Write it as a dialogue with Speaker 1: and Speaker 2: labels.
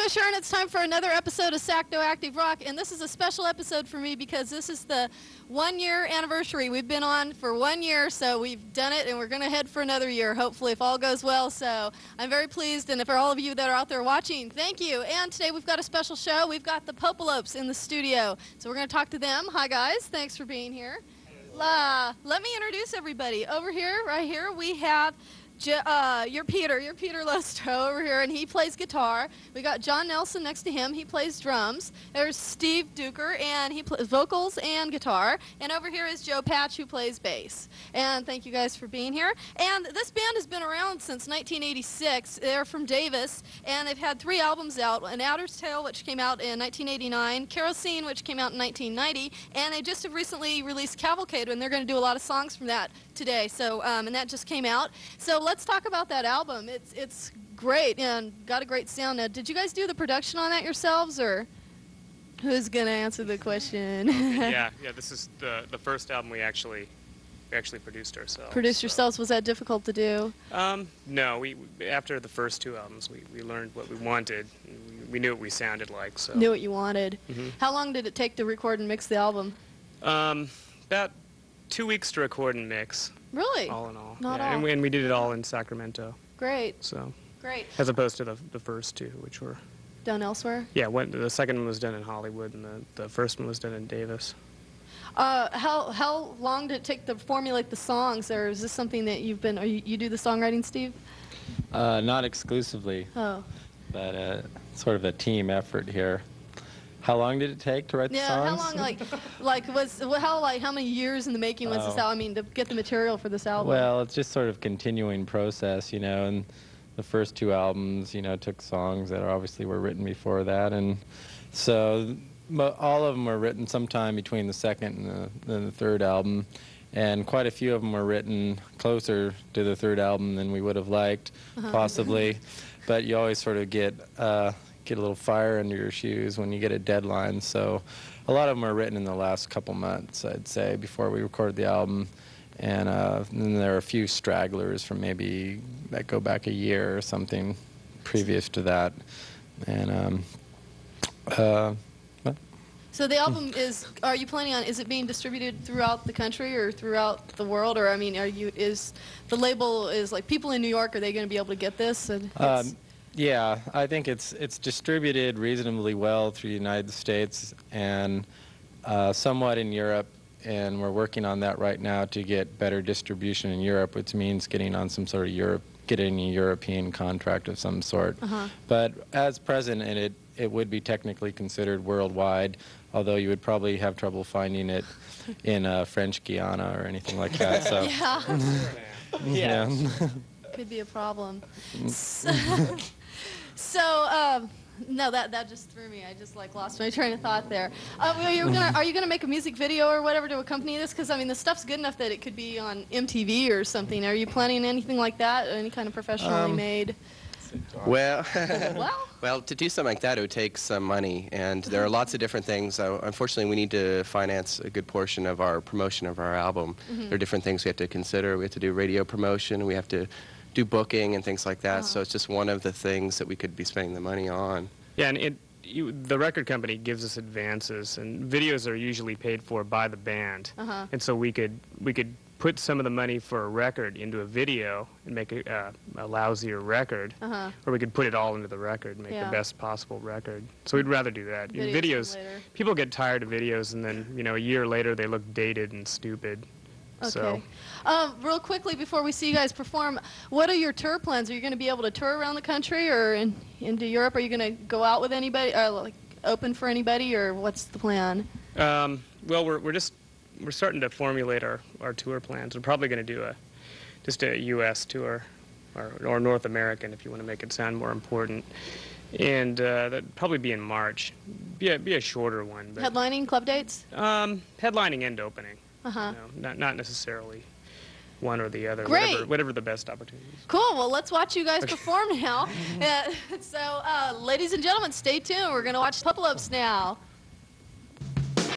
Speaker 1: Fisher, and it's time for another episode of Sacto Active Rock, and this is a special episode for me because this is the 1-year anniversary. We've been on for 1 year, so we've done it, and we're going to head for another year, hopefully, if all goes well. So I'm very pleased, and for all of you that are out there watching, thank you. And today we've got a special show. We've got the PopeAlopes in the studio, so we're going to talk to them. Hi, guys. Thanks for being here. Let me introduce everybody. Over here, right here, we have you're Peter Lohstroh over here, and he plays guitar. We got John Nelson next to him. He plays drums. There's Steve Dueker, and he plays vocals and guitar. And over here is Pach, who plays bass. And thank you guys for being here. And this band has been around since 1986. They're from Davis, and they've had 3 albums out: An Adder's Tale, which came out in 1989, Kerosene, which came out in 1990, and they just have recently released Cavalcade, and they're going to do a lot of songs from that today. So, and that just came out. So let's talk about that album. It's great and got a great sound. Now, did you guys do the production on that yourselves, or who's gonna answer the question?
Speaker 2: yeah, this is the first album we actually produced ourselves.
Speaker 1: Produced yourselves? Was that difficult to do?
Speaker 2: No, we after the first 2 albums, we learned what we wanted. We knew what we sounded like. So
Speaker 1: knew what you wanted.
Speaker 2: Mm-hmm.
Speaker 1: How long did it take to record and mix the album?
Speaker 2: About 2 weeks to record and mix.
Speaker 1: Really?
Speaker 2: All in all.
Speaker 1: Not
Speaker 2: yeah,
Speaker 1: all.
Speaker 2: And we did it all in Sacramento.
Speaker 1: Great.
Speaker 2: So.
Speaker 1: Great.
Speaker 2: As opposed to the first 2, which were
Speaker 1: done elsewhere.
Speaker 2: Yeah, the second one was done in Hollywood, and the first one was done in Davis.
Speaker 1: How long did it take to formulate the songs, or is this something that you've been? You do the songwriting, Steve?
Speaker 3: Not exclusively.
Speaker 1: Oh.
Speaker 3: But sort of a team effort here. How long did it take to write the songs?
Speaker 1: Yeah, how long, how many years in the making was this album? I mean, to get the material for this album.
Speaker 3: Well, it's just sort of continuing process, you know, and the first 2 albums, you know, took songs that obviously were written before that, and so all of them were written sometime between the second and the third album, and quite a few of them were written closer to the third album than we would have liked, possibly, but you always sort of get a little fire under your shoes when you get a deadline. So a lot of them were written in the last couple months, I'd say, before we recorded the album. And then there are a few stragglers from maybe that go back a year or something previous to that. And
Speaker 1: so the album are you planning on, is it being distributed throughout the country or throughout the world? Or, I mean, is the label, like people in New York, are they going to be able to get this? And
Speaker 3: yeah, I think it's distributed reasonably well through the United States and somewhat in Europe, and we're working on that right now to get better distribution in Europe, which means getting on some sort of getting a European contract of some sort. But as present, it would be technically considered worldwide, although you would probably have trouble finding it in French Guiana or anything like that. So
Speaker 1: yeah. Could be a problem. So, no, that just threw me. I just lost my train of thought there. Are you gonna make a music video or whatever to accompany this? Because I mean, the stuff's good enough that it could be on MTV or something. Are you planning anything like that? Any kind of professionally made?
Speaker 4: Well, well, to do something like that, it would take some money, and there are lots of different things. Unfortunately, we need to finance a good portion of our promotion of our album. There are different things we have to consider. We have to do radio promotion. We have to do booking and things like that. So it's just one of the things that we could be spending the money on.
Speaker 2: Yeah, and the record company gives us advances, and videos are usually paid for by the band. And so we could put some of the money for a record into a video and make a lousier record, or we could put it all into the record and make the best possible record. So we'd rather do that. Videos, people get tired of videos, and then a year later they look dated and stupid.
Speaker 1: Okay. Real quickly before we see you guys perform, what are your tour plans? Are you going to be able to tour around the country or into Europe? Are you going to go out with anybody, open for anybody, or what's the plan?
Speaker 2: Well, we're starting to formulate our tour plans. We're probably going to do just a U.S. tour, or North American, if you want to make it sound more important. And that'd probably be in March. Be a shorter one. But,
Speaker 1: headlining, club dates?
Speaker 2: Headlining and opening. Not necessarily one or the other.
Speaker 1: Great.
Speaker 2: Whatever the best opportunity is.
Speaker 1: Cool. Well, let's watch you guys perform now. So, ladies and gentlemen, stay tuned. We're going to watch PopeAlopes now.